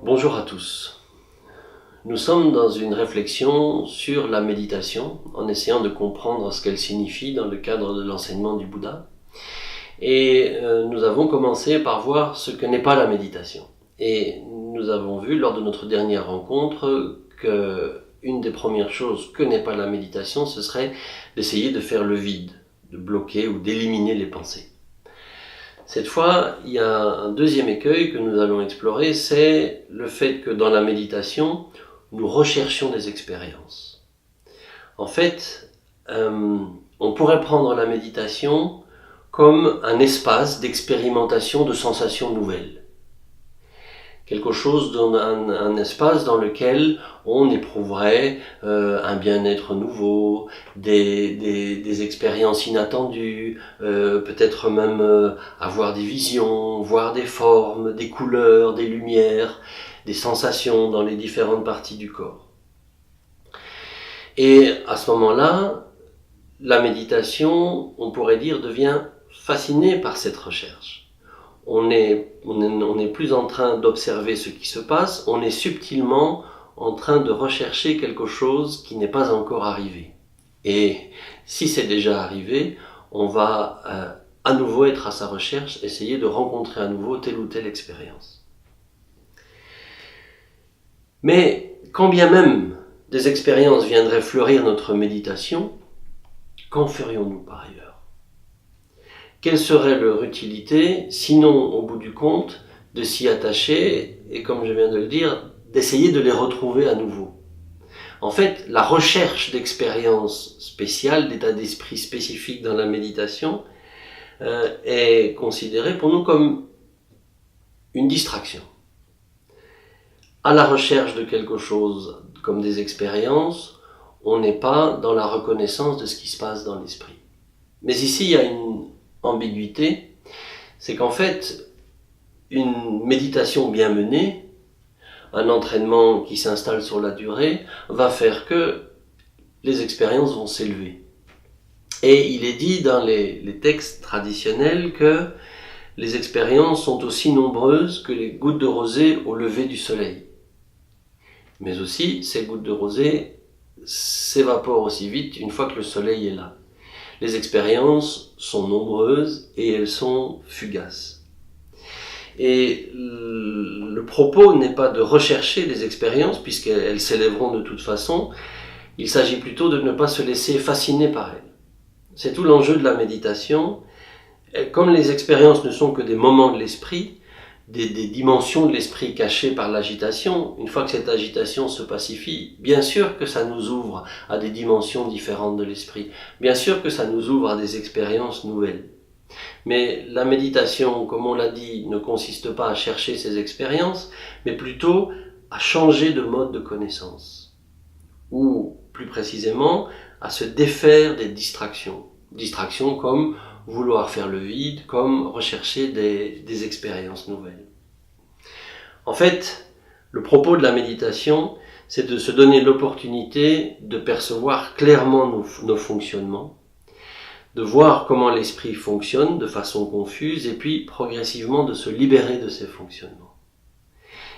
Bonjour à tous. Nous sommes dans une réflexion sur la méditation, en essayant de comprendre ce qu'elle signifie dans le cadre de l'enseignement du Bouddha. Et nous avons commencé par voir ce que n'est pas la méditation. Et nous avons vu lors de notre dernière rencontre que une des premières choses que n'est pas la méditation, ce serait d'essayer de faire le vide, de bloquer ou d'éliminer les pensées. Cette fois, il y a un deuxième écueil que nous allons explorer, c'est le fait que dans la méditation, nous recherchions des expériences. En fait, on pourrait prendre la méditation comme un espace d'expérimentation de sensations nouvelles. Quelque chose un espace dans lequel on éprouverait un bien-être nouveau, des expériences inattendues, peut-être même avoir des visions, voir des formes, des couleurs, des lumières, des sensations dans les différentes parties du corps. Et à ce moment-là, la méditation, on pourrait dire, devient fascinée par cette recherche. On n'est plus en train d'observer ce qui se passe, on est subtilement en train de rechercher quelque chose qui n'est pas encore arrivé. Et si c'est déjà arrivé, on va à nouveau être à sa recherche, essayer de rencontrer à nouveau telle ou telle expérience. Mais quand bien même des expériences viendraient fleurir notre méditation, qu'en ferions-nous par ailleurs ? Quelle serait leur utilité, sinon, au bout du compte, de s'y attacher et, comme je viens de le dire, d'essayer de les retrouver à nouveau. En fait, la recherche d'expériences spéciales, d'états d'esprit spécifiques dans la méditation, est considérée pour nous comme une distraction. À la recherche de quelque chose comme des expériences, on n'est pas dans la reconnaissance de ce qui se passe dans l'esprit. Mais ici, il y a une ambiguïté, c'est qu'en fait, une méditation bien menée, un entraînement qui s'installe sur la durée, va faire que les expériences vont s'élever. Et il est dit dans les textes traditionnels que les expériences sont aussi nombreuses que les gouttes de rosée au lever du soleil. Mais aussi, ces gouttes de rosée s'évaporent aussi vite une fois que le soleil est là. Les expériences sont nombreuses et elles sont fugaces. Et le propos n'est pas de rechercher des expériences, puisqu'elles s'élèveront de toute façon. Il s'agit plutôt de ne pas se laisser fasciner par elles. C'est tout l'enjeu de la méditation. Comme les expériences ne sont que des moments de l'esprit, des dimensions de l'esprit cachées par l'agitation, une fois que cette agitation se pacifie, bien sûr que ça nous ouvre à des dimensions différentes de l'esprit, bien sûr que ça nous ouvre à des expériences nouvelles. Mais la méditation, comme on l'a dit, ne consiste pas à chercher ces expériences, mais plutôt à changer de mode de connaissance, ou plus précisément à se défaire des distractions. Distractions comme vouloir faire le vide, comme rechercher des expériences nouvelles. En fait, le propos de la méditation, c'est de se donner l'opportunité de percevoir clairement nos fonctionnements, de voir comment l'esprit fonctionne de façon confuse, et puis progressivement de se libérer de ces fonctionnements.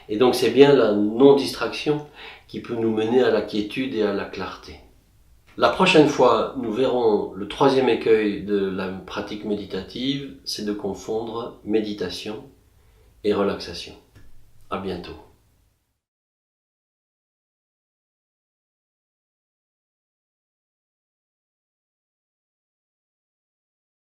Et donc c'est bien la non-distraction qui peut nous mener à la quiétude et à la clarté. La prochaine fois, nous verrons le troisième écueil de la pratique méditative, c'est de confondre méditation et relaxation. À bientôt.